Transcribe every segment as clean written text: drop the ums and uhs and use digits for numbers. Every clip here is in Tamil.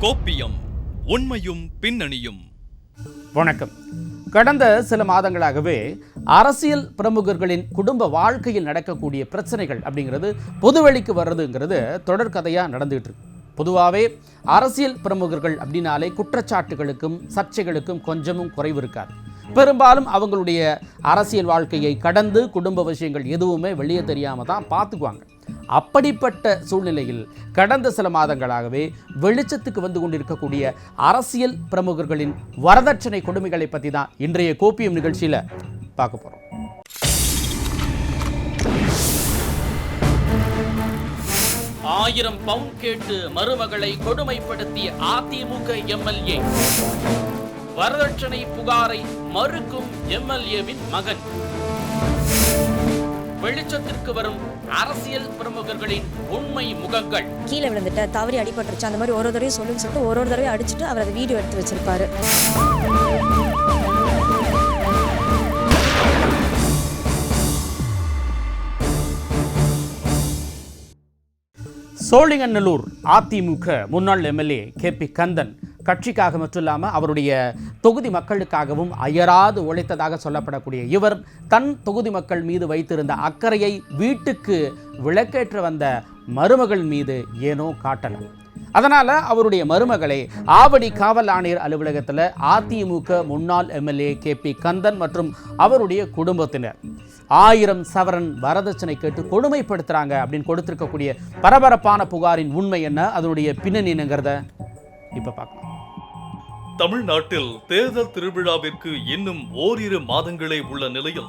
கோப்பியம், உண்மையும் பின்னணியும். வணக்கம். கடந்த சில மாதங்களாகவே அரசியல் பிரமுகர்களின் குடும்ப வாழ்க்கையில் நடக்கக்கூடிய பிரச்சனைகள் அப்படிங்கிறது பொதுவெளிக்கு வர்றதுங்கிறது தொடர்கதையாக நடந்துகிட்டு இருக்கு. பொதுவாகவே அரசியல் பிரமுகர்கள் அப்படின்னாலே குற்றச்சாட்டுகளுக்கும் சர்ச்சைகளுக்கும் கொஞ்சமும் குறைவு இருக்காது. பெரும்பாலும் அவங்களுடைய அரசியல் வாழ்க்கையை கடந்து குடும்ப விஷயங்கள் எதுவுமே வெளியே தெரியாமல் தான் பார்த்துக்குவாங்க. அப்படிப்பட்ட சூழ்நிலையில் கடந்த சில மாதங்களாகவே வெளிச்சத்துக்கு வந்து கொண்டிருக்கக்கூடிய அரசியல் பிரமுகர்களின் வரதட்சணை கொடுமைகளை பற்றி தான் இன்றைய கோப்பியம் நிகழ்ச்சியில் பார்க்க போகிறோம். ஆயிரம் பவுண்ட் கேட்டு மருமகளை கொடுமைப்படுத்திய அதிமுக எம்எல்ஏ, வரதட்சணை புகாரை மறுக்கும் எம்எல்ஏவின் மகன், வெளிச்சத்திற்கு வரும் அரசியல் பிரமுகர்களின் உண்மை முகங்கள். கீழே விழுந்துட்ட, தவறி அடிபட்டுருச்சு, அந்த மாதிரி ஒரு தடவை சொல்லுன்னு சொல்லிட்டு ஒரு தடவை அடிச்சுட்டு அவர் அதை வீடியோ எடுத்து வச்சிருப்பாரு. சோழிங்கநல்லூர் அதிமுக முன்னாள் எம்எல்ஏ கேபி கந்தன் கட்சிக்காக மட்டும் இல்லாமல் அவருடைய தொகுதி மக்களுக்காகவும் அயராது உழைத்ததாக சொல்லப்படக்கூடிய இவர் தன் தொகுதி மக்கள் மீது வைத்திருந்த அக்கறையை வீட்டுக்கு விளக்கேற்ற வந்த மருமகள் மீது ஏனோ காட்டலாம். அதனால் அவருடைய மருமகளை ஆவடி காவல் ஆணையர் அலுவலகத்தில் அதிமுக முன்னாள் எம்எல்ஏ கேபி கந்தன் மற்றும் அவருடைய குடும்பத்தினர் 1000 சவரன் வரதட்சணை கேட்டு கொடுமைப்படுத்துகிறாங்க அப்படின்னு கொடுத்திருக்கக்கூடிய பரபரப்பான புகாரின் உண்மை என்ன, அதனுடைய பின்னணி என்னங்கிறத இப்போ பார்க்கலாம். தமிழ்நாட்டில் தேர்தல் திருவிழாவிற்கு இன்னும் ஓரிரு மாதங்களே உள்ள நிலையில்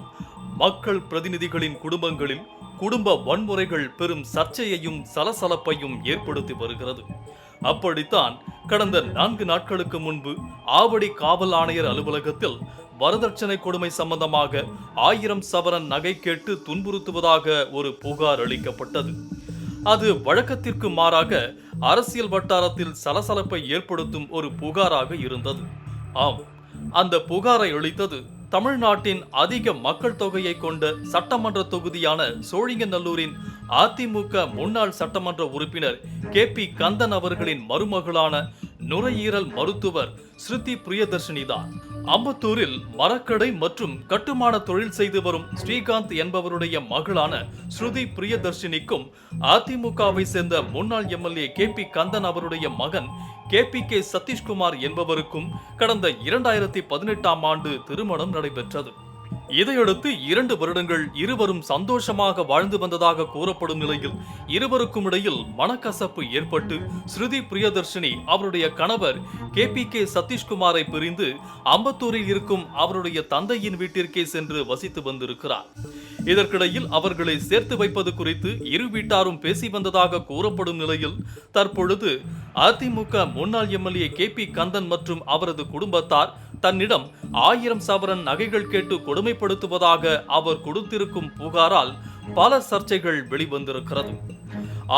மக்கள் பிரதிநிதிகளின் குடும்பங்களில் குடும்ப வன்முறைகள் பெரும் சர்ச்சையையும் சலசலப்பையும் ஏற்படுத்தி வருகிறது. அப்படித்தான் கடந்த 4 நாட்களுக்கு முன்பு ஆவடி காவல் ஆணையர் அலுவலகத்தில் வரதட்சணை கொடுமை சம்பந்தமாக 1000 சவரன் நகை கேட்டு துன்புறுத்துவதாக ஒரு புகார் அளிக்கப்பட்டது. அது வழக்கத்திற்கு மாறாக அரசியல் வட்டாரத்தில் சலசலப்பை ஏற்படுத்தும் ஒரு புகாராக இருந்தது. ஆம், அந்த புகாரை அளித்தது தமிழ்நாட்டின் அதிக மக்கள் தொகையை கொண்ட சட்டமன்ற தொகுதியான சோழிங்கநல்லூரின் அதிமுக முன்னாள் சட்டமன்ற உறுப்பினர் கேபி கந்தன் அவர்களின் மருமகளான நுரையீரல் மருத்துவர் ஸ்ருதி பிரியதர்ஷினி தான். அம்பத்தூரில் மரக்கடை மற்றும் கட்டுமான தொழில் செய்து வரும் ஸ்ரீகாந்த் என்பவருடைய மகளான ஸ்ருதி பிரியதர்ஷினிக்கும் அதிமுகவை சேர்ந்த முன்னாள் எம்எல்ஏ கேபி கந்தன் அவருடைய மகன் KPK சதீஷ்குமார் என்பவருக்கும் கடந்த 2018ஆம் ஆண்டு திருமணம் நடைபெற்றது. இதையடுத்து 2 வருடங்கள் இருவரும் சந்தோஷமாக வாழ்ந்து வந்ததாக கூறப்படும் நிலையில் இருவருக்கும் இடையில் மனக்கசப்பு ஏற்பட்டு ஸ்ருதி பிரியதர்ஷினி அவருடைய கணவர் KPK சதீஷ்குமாரை பிரிந்து அம்பத்தூரில் இருக்கும் அவருடைய தந்தையின் வீட்டிற்கே சென்று வசித்து வந்திருக்கிறார். இதற்கிடையில் அவர்களை சேர்த்து வைப்பது குறித்து இரு வீட்டாரும் பேசி வந்ததாக கூறப்படும் நிலையில் தற்பொழுது அதிமுக முன்னாள் எம்எல்ஏ கேபி கந்தன் மற்றும் அவரது குடும்பத்தார் தன்னிடம் 1000 சவரன் நகைகள் கேட்டு கொடுமைப்படுத்துவதாக அவர் கொடுத்திருக்கும் புகாரால் பல சர்ச்சைகள் வெளிவந்திருக்கிறது.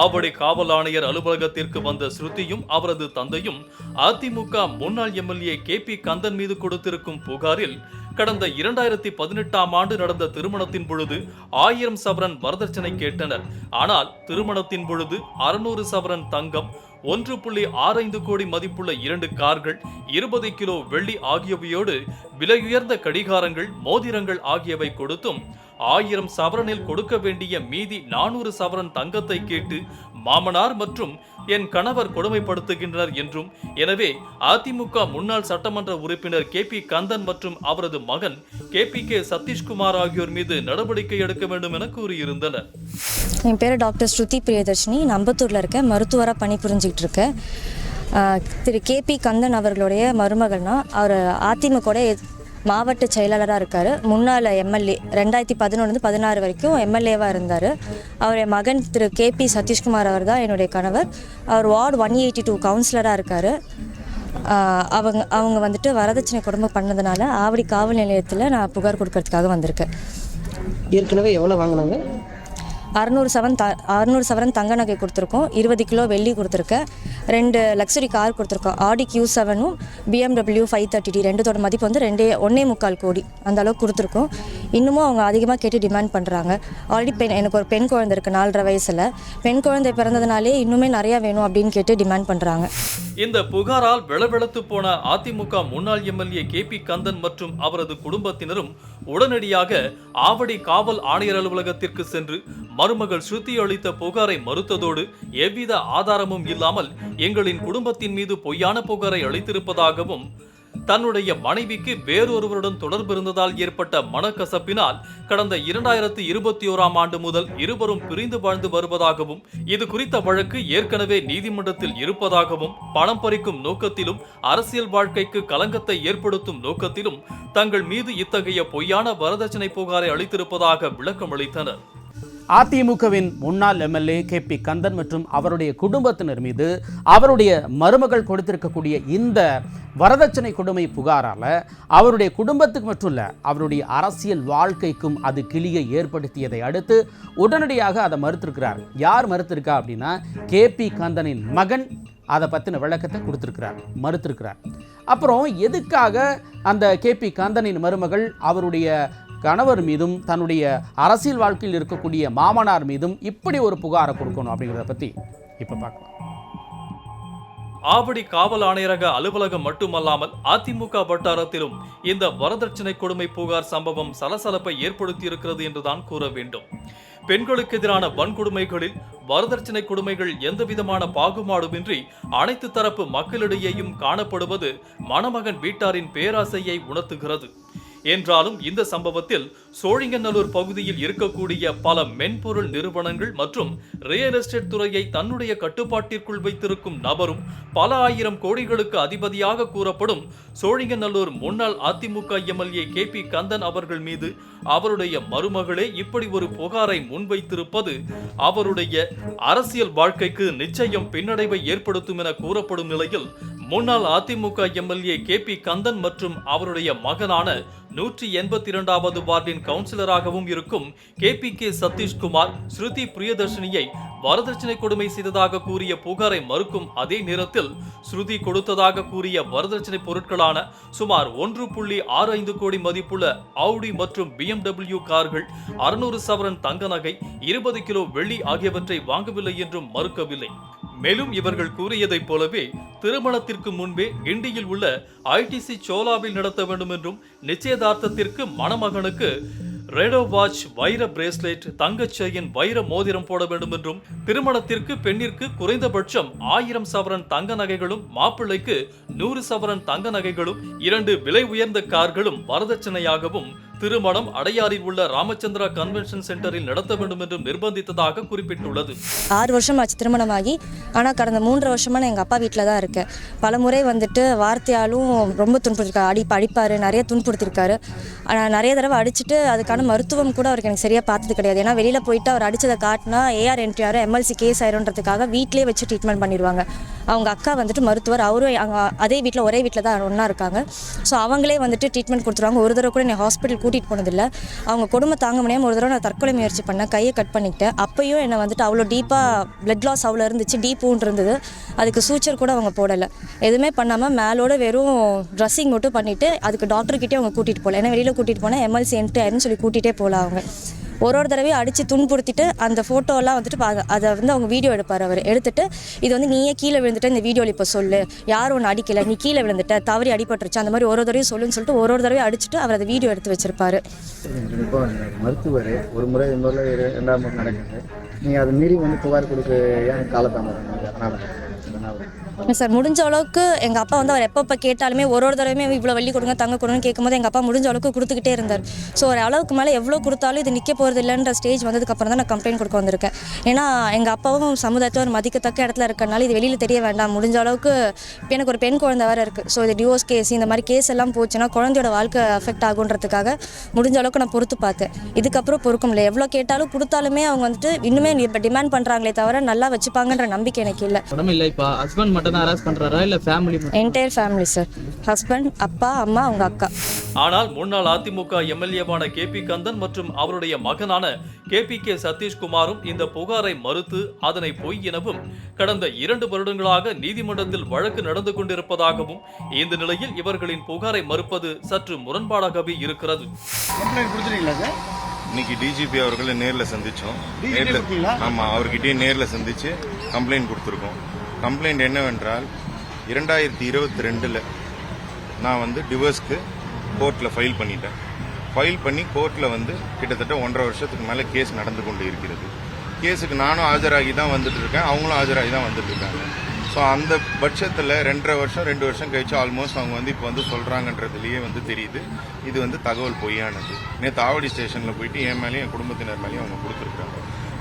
ஆவடி காவல் ஆணையர் அலுவலகத்திற்கு வந்த ஸ்ருதியும் அவரது தந்தையும் அதிமுக முன்னாள் எம்எல்ஏ கேபி கந்தன் மீது கொடுத்திருக்கும் புகாரில் கடந்த 2018ஆம் ஆண்டு நடந்த திருமணத்தின் பொழுது 1000 சவரன் வரதட்சணை கேட்டனர். ஆனால் திருமணத்தின் பொழுது 600 சவரன் தங்கம், 1.65 கோடி மதிப்புள்ள 2 கார்கள், 20 கிலோ வெள்ளி ஆகியவையோடு விலையுயர்ந்த கடிகாரங்கள், மோதிரங்கள் ஆகியவை கொடுத்தும் 1000 சவரனில் கொடுக்க வேண்டிய மீதி 400 சவரன் தங்கத்தை கேட்டு மாமனார் மற்றும் என் கணவர் கொடுமைப்படுத்துகின்றனர் என்றும், எனவே அதிமுக முன்னாள் சட்டமன்ற உறுப்பினர் கேபி கந்தன் மற்றும் அவரது மகன் KPK சதீஷ்குமார் ஆகியோர் மீது நடவடிக்கை எடுக்க வேண்டும் என கூறியிருந்தனர். என் பேர் டாக்டர் ஸ்ருதி பிரியதர்ஷினி. அம்பத்தூரில் இருக்கேன், மருத்துவராக பணிபுரிஞ்சிக்கிட்டு இருக்கேன். திரு கேபி கந்தன் அவர்களுடைய மருமகள்னா அவர் அதிமுக மாவட்ட செயலாளராக இருக்கார். முன்னாள் எம்எல்ஏ 2011-16 வரைக்கும் எம்எல்ஏவாக இருந்தார். அவருடைய மகன் திரு KP சதீஷ்குமார் அவர் தான் என்னுடைய கணவர். அவர் வார்டு 182 கவுன்சிலராக இருக்கார். அவங்க வந்துட்டு வரதட்சணை கொடுமை பண்ணதுனால ஆவடி காவல் நிலையத்தில் நான் புகார் கொடுக்கறதுக்காக வந்திருக்கேன். ஏற்கனவே எவ்வளோ வாங்கினாங்க? 600 சவரன் தங்க நகை கொடுத்துருக்கோம், 20 கிலோ வெள்ளி கொடுத்துருக்கேன், 2 லக்ஸுரி கார் கொடுத்துருக்கோம். ஆடி Q7ம் BMW 530D ரெண்டுத்தோட மதிப்பு வந்து 1.25 கோடி அந்த அளவுக்கு கொடுத்துருக்கோம். இன்னமும் அவங்க அதிகமாக கேட்டு டிமாண்ட் பண்ணுறாங்க. ஆல்ரெடி எனக்கு ஒரு பெண் குழந்தை இருக்குது 4.5 வயசில். பெண் குழந்தை பிறந்ததுனாலே இன்னுமே நிறையா வேணும் அப்படின்னு கேட்டு டிமாண்ட் பண்ணுறாங்க. இந்த புகாரால் வெளவெளத்து போன அதிமுக முன்னாள் எம்எல்ஏ KP கந்தன் மற்றும் அவரது குடும்பத்தினரும் உடனடியாக ஆவடி காவல் ஆணையர் அலுவலகத்திற்கு சென்று மருமகள் ஸ்ருதி அளித்த புகாரை மறுத்ததோடு எவ்வித ஆதாரமும் இல்லாமல் எங்களின் குடும்பத்தின் மீது பொய்யான புகாரை அளித்திருப்பதாகவும் தன்னுடைய மனைவிக்கு வேறொருவருடன் தொடர்பு இருந்ததால் ஏற்பட்ட மனக்கசப்பினால் கடந்த 2021ஆம் ஆண்டு முதல் இருவரும் பிரிந்து வாழ்ந்து வருவதாகவும் இது குறித்த வழக்கு ஏற்கனவே நீதிமன்றத்தில் இருப்பதாகவும் பணம் பறிக்கும் நோக்கத்திலும் அரசியல் வாழ்க்கைக்கு களங்கத்தை ஏற்படுத்தும் நோக்கத்திலும் தங்கள் மீது இத்தகைய பொய்யான வரதட்சணை புகாரை அளித்திருப்பதாக விளக்கம் அளித்தனர். அதிமுகவின் முன்னாள் எம்எல்ஏ KP கந்தன் மற்றும் அவருடைய குடும்பத்தினர் மீது அவருடைய மருமகள் கொடுத்திருக்கக்கூடிய இந்த வரதட்சணை கொடுமை புகாரால அவருடைய குடும்பத்துக்கு மட்டும் இல்ல, அவருடைய அரசியல் வாழ்க்கைக்கும் அது கிளியை ஏற்படுத்தியதை அடுத்து உடனடியாக அதை மறுத்திருக்கிறார். யார் மறுத்திருக்கா அப்படின்னா KP கந்தனின் மகன் அதை பற்றின விளக்கத்தை மறுத்திருக்கிறார். அப்புறம் எதுக்காக அந்த KP கந்தனின் மருமகள் அவருடைய கணவர் மீதும் தன்னுடைய அரசியல் வாழ்க்கையில் இருக்கக்கூடிய மாமனார் மீதும் இப்படி ஒரு புகாரை கொடுக்கணும் அப்படிங்கிறத பற்றி இப்போ பார்க்கலாம். ஆவடி காவல் ஆணையரக அலுவலகம் மட்டுமல்லாமல் அதிமுக வட்டாரத்திலும் இந்த வரதட்சணை கொடுமை புகார் சம்பவம் சலசலப்பை ஏற்படுத்தியிருக்கிறது என்றுதான் கூற வேண்டும். பெண்களுக்கு எதிரான வன்கொடுமைகளில் வரதட்சணை கொடுமைகள் எந்தவிதமான பாகுபாடுமின்றி அனைத்து தரப்பு மக்களிடையேயும் காணப்படுவது மணமகன் வீட்டாரின் பேராசையை உணர்த்துகிறது. என்றாலும் இந்த சம்பவத்தில் சோழிங்கநல்லூர் பகுதியில் இருக்கக்கூடிய பல மென்பொருள் நிறுவனங்கள் மற்றும் ரியல் எஸ்டேட் துறையை தன்னுடைய கட்டுப்பாட்டிற்குள் வைத்திருக்கும் நபரும் பல ஆயிரம் கோடிகளுக்கு அதிபதியாக கூறப்படும் சோழிங்கநல்லூர் முன்னாள் அதிமுக எம்எல்ஏ KP கந்தன் அவர்கள் மீது அவருடைய மருமகளே இப்படி ஒரு புகாரை முன்வைத்திருப்பது அவருடைய அரசியல் வாழ்க்கைக்கு நிச்சயம் பின்னடைவை ஏற்படுத்தும் என கூறப்படும் நிலையில் முன்னாள் அதிமுக எம்எல்ஏ KP கந்தன் மற்றும் அவருடைய மகனான 182வது வார்டின் கவுன்சிலராகவும் இருக்கும் KPK சதீஷ்குமார் ஸ்ருதி பிரியதர்ஷினியை வரதட்சணை கொடுமை செய்ததாக கூறிய புகாரை மறுக்கும் அதே நேரத்தில் ஸ்ருதி கொடுத்ததாக கூறிய வரதட்சணை பொருட்களான சுமார் 1.65 கோடி மதிப்புள்ள ஆடி மற்றும் BMW கார்கள், 600 சவரன் தங்க நகை, 20 கிலோ வெள்ளி ஆகியவற்றை வாங்கவில்லை என்றும் மறுக்கவில்லை. மேலும் இவர்கள் கூறியதைப் போலவே திருமணத்திற்கு முன்பே கிண்டியில் உள்ள ITC சோலாவில் நடத்த வேண்டும் என்றும் நிச்சயதார்த்தத்திற்கு மணமகனுக்கு ரேடோ வாட்ச், வைர பிரேஸ்லெட், தங்கச் செயின், வைர மோதிரம் போட வேண்டும் என்றும் திருமணத்திற்கு பெண்ணிற்கு குறைந்தபட்சம் 1000 சவரன் தங்க நகைகளும் மாப்பிள்ளைக்கு 100 சவரன் தங்க நகைகளும் 2 விலை உயர்ந்த கார்களும் வரதட்சணையாகவும் திருமணம் அடையாறில் உள்ள ராமச்சந்திரா கன்வென்ஷன் சென்டரில் நடத்த வேண்டும் என்றும் நிர்பந்தித்ததாக குறிப்பிட்டுள்ளது. 6 வருஷம் ஆச்சு திருமணமாகி. ஆனால் கடந்த 3 வருஷமா நான் எங்கள் அப்பா வீட்டில் தான் இருக்கேன். பல முறை வந்துட்டு வார்த்தையாலும் ரொம்ப துன்புறுத்திருக்காரு, அடிப்பார், நிறைய துன்புறுத்திருக்காரு. ஆனால் நிறைய தடவை அடிச்சுட்டு அதுக்கான மருத்துவம் கூட அவருக்கு எனக்கு சரியாக பார்த்தது கிடையாது. ஏன்னா வெளியில் போயிட்டு அவர் அடித்ததை காட்டினா AR entry ஆயிரும், MLC கேஸ் ஆயிருன்றதுக்காக வீட்டிலே வச்சு ட்ரீட்மெண்ட் பண்ணிடுவாங்க. அவங்க அக்கா வந்துட்டு மருத்துவர், அவரும் அங்கே அதே வீட்டில் ஒரே வீட்டில் தான் ஒன்றா இருக்காங்க. ஸோ அவங்களே வந்துட்டு ட்ரீட்மெண்ட் கொடுத்துருவாங்க. ஒரு தடவை கூட என்னை ஹாஸ்பிட்டல் கூட்டிகிட்டு போனதில்லை. அவங்க கொடுமை தாங்க முடியாமல் ஒரு தடவை நான் தற்கொலை முயற்சி பண்ணேன், கையை கட் பண்ணிக்கிட்டேன். அப்பையும் என்னை வந்துட்டு அவ்வளோ டீப்பாக பிளட் லாஸ் அவ்வளோ இருந்துச்சு, டீப் wound இருந்தது. அதுக்கு சூச்சர் கூட அவங்க போடலை, எதுவுமே பண்ணாமல் மேலோட வெறும் ட்ரெஸ்ஸிங் மட்டும் பண்ணிவிட்டு அதுக்கு டாக்டர்கிட்டே அவங்க கூட்டிகிட்டு போகல. ஏன்னா வெளியில் கூட்டிகிட்டு போனால் MLC entry ஆயிருன்னு சொல்லி கூட்டிகிட்டே போகல. அவங்க ஒரு தடவையும் அடித்து துன்புறுத்திட்டு அந்த ஃபோட்டோலாம் வந்துட்டு அதை வந்து அவங்க வீடியோ எடுப்பார். அவர் எடுத்துட்டு இது வந்து நீயே கீழே விழுந்துட்ட, இந்த வீடியோவில் இப்போ சொல்லு, யாரும் ஒன்று அடிக்கலை, நீ கீழே விழுந்துட்ட, தவறி அடிபட்டுருச்சு, அந்த மாதிரி ஒரு தடவையும் சொல்லுன்னு சொல்லிட்டு ஒரு தடவையும் அடிச்சுட்டு அவர் அதை வீடியோ எடுத்து வச்சிருப்பாரு. இப்போ மருத்துவர் ஒரு முறை இன்னொரு 2ஆம் முறை நடக்குது, நீங்கள் அதை மீறி வந்து புகார் கொடுக்க ஏன் காலதாமதம்? சார் முடிஞ்ச அளவுக்கு எங்கள் அப்பா வந்து அவர் எப்போ கேட்டாலுமே ஒரு தடவையுமே இவ்வளோ வெள்ளி கொடுங்க தங்க கொடுங்கன்னு கேட்கும்போது எங்கள் அப்பா முடிஞ்ச அளவுக்கு கொடுத்துக்கிட்டே இருந்தார். ஸோ ஒரு அளவுக்கு மேலே எவ்வளோ கொடுத்தாலும் இது நிற்க போகிறது இல்லைன்ற ஸ்டேஜ் வந்ததுக்கப்புறம் தான் நான் கம்ப்ளைண்ட் கொடுக்க வந்திருக்கேன். ஏன்னா எங்கள் அப்பாவும் சமுதாயத்தில் ஒரு மதிக்கத்தக்க இடத்துல இருக்கனால இது வெளியில் தெரிய வேண்டாம். முடிஞ்ச அளவுக்கு இப்போ எனக்கு ஒரு பெண் குழந்தை வேறு இருக்குது. ஸோ இது டிவோர்ஸ் கேஸ் இந்த மாதிரி கேஸ் எல்லாம் போச்சுன்னா குழந்தையோட வாழ்க்கை அஃபெக்ட் ஆகுன்றதுக்காக முடிஞ்ச அளவுக்கு நான் பொறுத்து பார்த்தேன். இதுக்கப்புறம் பொறுக்க முடியல. எவ்வளோ கேட்டாலும் கொடுத்தாலுமே அவங்க வந்துட்டு இன்னுமே இப்போ டிமாண்ட் பண்ணுறாங்களே தவிர நல்லா வச்சுப்பாங்கன்ற நம்பிக்கை எனக்கு இல்லை. பணம் இல்லை, இப்போ ஹஸ்பண்ட் மட்டும் தான் ஹராஸ் பண்றாரா இல்ல ஃபேமிலி மட்டும்? Entire family sir. ஹஸ்பண்ட், அப்பா, அம்மா, அவங்க அக்கா. ஆனால் முன்னாள் அதிமுக எம்எல்ஏவான KP கந்தன் மற்றும் அவருடைய மகனான KPK சதீஷ்குமாரும் இந்த புகாரை மறுத்து அதனை பொய் எனவும் கடந்த 2 வருடங்களாக நீதிமன்றத்தில் வழக்கு நடந்து கொண்டிருப்பதாகவும் இந்த நிலையில் இவர்களின் புகாரை மறுப்பது சற்று முரண்பாடாகவே இருக்கிறது. இன்னைக்கு டிஜிபி அவர்களை நேர்ல சந்திச்சோம். ஆமா, அவர்கிட்டயே நேர்ல சந்திச்சு கம்ப்ளைண்ட் கொடுத்துருக்கோம். கம்ப்ளைண்ட் என்னவென்றால் 2022 நான் டிவோர்ஸ்க்கு கோர்ட்ல ஃபைல் பண்ணிட்டேன். ஃபைல் பண்ணி கோர்ட்ல கிட்டத்தட்ட 1.5 வருஷத்துக்கு மேல கேஸ் நடந்து கொண்டு இருக்கிறது. கேஸுக்கு நானும் ஆஜராகி தான் வந்துட்டு இருக்கேன், அவங்களும் ஆஜராகி தான் வந்துட்டு இருக்காங்க. ஸோ அந்த பட்சத்தில் 2 வருஷம் கழிச்சு ஆல்மோஸ்ட் அவங்க இப்போ சொல்றாங்கன்றதுலயே தெரியுது இது தகவல் பொய்யானது. நேற்று ஆவடி ஸ்டேஷன்ல போயிட்டு என் மேலேயும் என் குடும்பத்தினர் மேலேயும் அவங்க கொடுத்துருக்காங்க.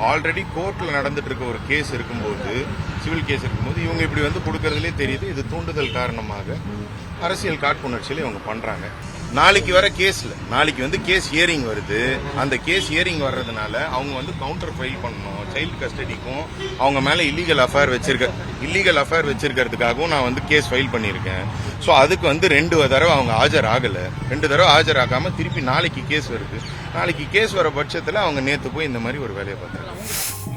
ஆல்ரெடி கோர்ட்ல நடந்துட்டு இருக்க ஒரு கேஸ் இருக்கும்போது, சிவில் கேஸ் இருக்கும்போது இவங்க இப்படி கொடுக்கறதுலே தெரியுது இது தூண்டுதல் காரணமாக அரசியல் காழ்ப்புணர்ச்சியில இவங்க பண்றாங்க. நாளைக்கு வர கேஸ்ல நாளைக்கு கேஸ் ஹியரிங் வருது. அந்த கேஸ் ஹியரிங் வர்றதுனால அவங்க கவுண்டர் ஃபைல் பண்ணணும். சைல்டு கஸ்டடிக்கும் அவங்க மேல இல்லீகல் அஃபேர் வச்சிருக்கிறதுக்காகவும் நான் கேஸ் ஃபைல் பண்ணியிருக்கேன். ஸோ அதுக்கு 2 தடவை அவங்க ஆஜர் ஆகல. 2 தடவை ஆஜர் ஆகாம திருப்பி நாளைக்கு கேஸ் வருது. நாளைக்கு கேஸ் வர பட்சத்தில் அவங்க நேற்று போய் இந்த மாதிரி ஒரு வேலையை பார்த்தாங்க.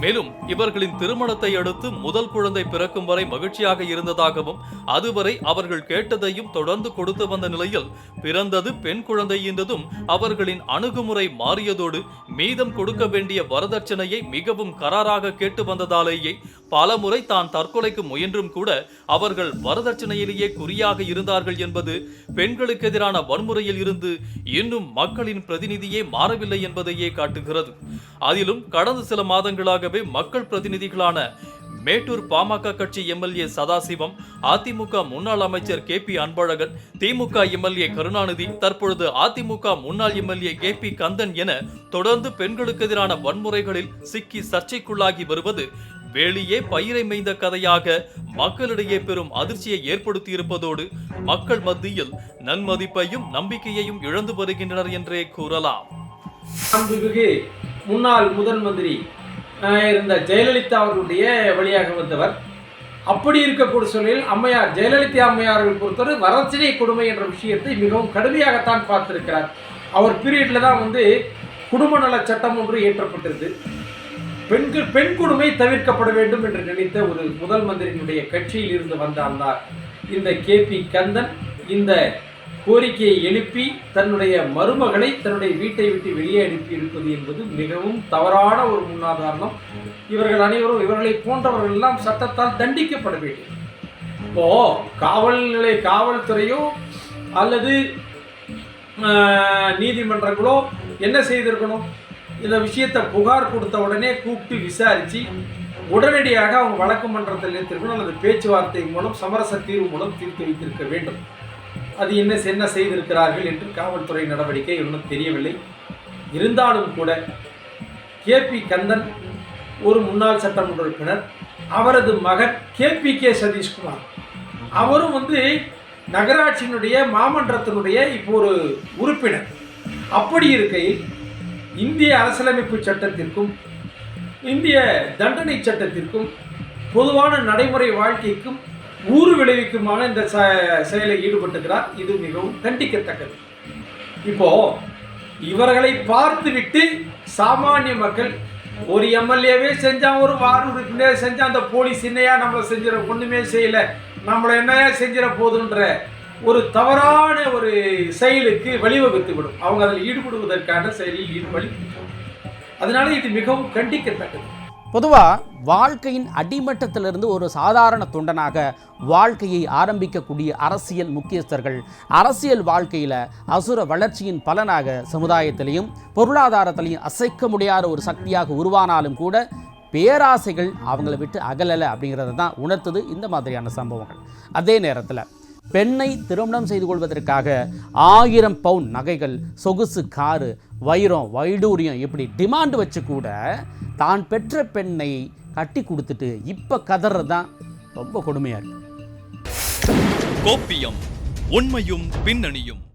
மேலும் இவர்களின் திருமணத்தை அடுத்து முதல் குழந்தை பிறக்கும் வரை மகிழ்ச்சியாக இருந்ததாகவும் அதுவரை அவர்கள் கேட்டதையும் தொடர்ந்து கொடுத்து வந்த நிலையில் பிறந்தது பெண் குழந்தை என்றதும் அவர்களின் அணுகுமுறை மாறியதோடு மீதம் கொடுக்க வேண்டிய வரதட்சணையை மிகவும் கராராக கேட்டு வந்ததாலேயே பலமுறை தான் தற்கொலைக்கு முயன்றும் கூட அவர்கள் வரதட்சணையிலேயே குறியாக இருந்தார்கள் என்பது பெண்களுக்கு எதிரான வன்முறையில் இருந்து இன்னும் மக்களின் பிரதிநிதியே மாறவில்லை என்பதையே காட்டுகிறது. அதிலும் கடந்த சில மாதங்களாகவே மக்கள் பிரதிநிதிகளான மேட்டூர் பாமக கட்சி எம்எல்ஏ சதாசிவம், அதிமுக முன்னாள் அமைச்சர் KP அன்பழகன், திமுக எம்எல்ஏ கருணாநிதி, தற்பொழுது அதிமுக முன்னாள் எம்எல்ஏ KP கந்தன் என தொடர்ந்து பெண்களுக்கு எதிரான வன்முறைகளில் சிக்கி சர்ச்சைக்குள்ளாகி வருவது வெளியே பயிரை மேய்ந்த கதையாக மக்களிடையே பெரும் அதிர்ச்சியை ஏற்படுத்தி இருப்பதோடு மக்கள் மத்தியில் நன்மதிப்பையும் நம்பிக்கையையும் இழந்து வருகின்றனர் என்றே கூறலாம். முன்னாள் முதல் மந்திரி இருந்த ஜெயலலிதா அவர்களுடைய வழியாக வந்தவர். அப்படி இருக்கக்கூடிய சூழலில் அம்மையார் ஜெயலலிதா அம்மையார்கள் பொறுத்தவரை வரதட்சணை கொடுமை என்ற விஷயத்தை மிகவும் கடுமையாகத்தான் பார்த்திருக்கிறார். அவர் பீரியட்ல தான் குடும்ப நல சட்டம் ஒன்று இயற்றப்பட்டிருது. பெண் கொடுமை தவிர்க்கப்பட வேண்டும் என்று நினைத்த ஒரு முதல் மந்திரியினுடைய கட்சியில் இருந்து வந்த இந்த KP கந்தன் இந்த கோரிக்கையை எழுப்பி தன்னுடைய மருமகளை தன்னுடைய வீட்டை விட்டு வெளியே அனுப்பி இருப்பது என்பது மிகவும் தவறான ஒரு முன்னுதாரணம். இவர்கள் அனைவரும் இவர்களை போன்றவர்கள் எல்லாம் சட்டத்தால் தண்டிக்கப்பட வேண்டும். இப்போ காவல்துறையோ அல்லது நீதிமன்றங்களோ என்ன செய்திருக்கணும்? இந்த விஷயத்தை புகார் கொடுத்த உடனே கூப்பிட்டு விசாரித்து உடனடியாக அவங்க வழக்கு மன்றத்தில் நிறுத்திருக்கணும் அல்லது பேச்சுவார்த்தை மூலம் சமரச தீர்வு மூலம் தீர்த்து வைத்திருக்க வேண்டும். அது என்ன செய்திருக்கிறார்கள் என்று காவல்துறை நடவடிக்கை ஒன்றும் தெரியவில்லை. இருந்தாலும் கூட KP கந்தன் ஒரு முன்னாள் சட்டமன்ற உறுப்பினர், அவரது மகன் KPK சதீஷ்குமார் அவரும் நகராட்சியினுடைய மாமன்றத்தினுடைய இப்போ ஒரு உறுப்பினர். அப்படி இருக்கையில் இந்திய அரசியலமைப்பு சட்டத்திற்கும் இந்திய தண்டனை சட்டத்திற்கும் பொதுவான நடைமுறை வாழ்க்கைக்கும் ஊறு விளைவிக்குமான இந்த செயலில் ஈடுபட்டுகிறார். இது மிகவும் கண்டிக்கத்தக்கது. இப்போ இவர்களை பார்த்துவிட்டு சாமானிய மக்கள் ஒரு எம்எல்ஏவே செஞ்சா, ஒரு வார்டு உறுப்பினர் செஞ்சா, அந்த போலீஸ் என்னையா நம்மளை செஞ்சிட ஒண்ணுமே செய்யல, நம்மளை என்னையா செஞ்சிட போதுன்ற ஒரு தவறான ஒரு செயலுக்கு வழிவகுத்து விடும். அவங்க அதில் ஈடுபடுவதற்கான செயலில் ஈடுபடி. அதனால இது மிகவும் கண்டிக்கத்தக்கது. பொதுவாக வாழ்க்கையின் அடிமட்டத்திலிருந்து ஒரு சாதாரண தொண்டனாக வாழ்க்கையை ஆரம்பிக்கக்கூடிய அரசியல் முக்கியஸ்தர்கள் அரசியல் வாழ்க்கையில் அசுர வளர்ச்சியின் பலனாக சமுதாயத்திலையும் பொருளாதாரத்திலையும் அசைக்க முடியாத ஒரு சக்தியாக உருவானாலும் கூட பேராசைகள் அவங்கள விட்டு அகலலை அப்படிங்கிறத தான் உணர்த்துது இந்த மாதிரியான சம்பவங்கள். அதே நேரத்தில் பெண்ணை திருமணம் செய்து கொள்வதற்காக 1000 பவுன் நகைகள், சொகுசு காரு, வைரம், வைடூரியம் இப்படி டிமாண்ட் வச்சு கூட தான் பெற்ற பெண்ணை கட்டி கொடுத்துட்டு இப்போ கதறது தான் ரொம்ப கொடுமையாக இருக்கு. கோப்பியம், உண்மையும் பின்னணியும்.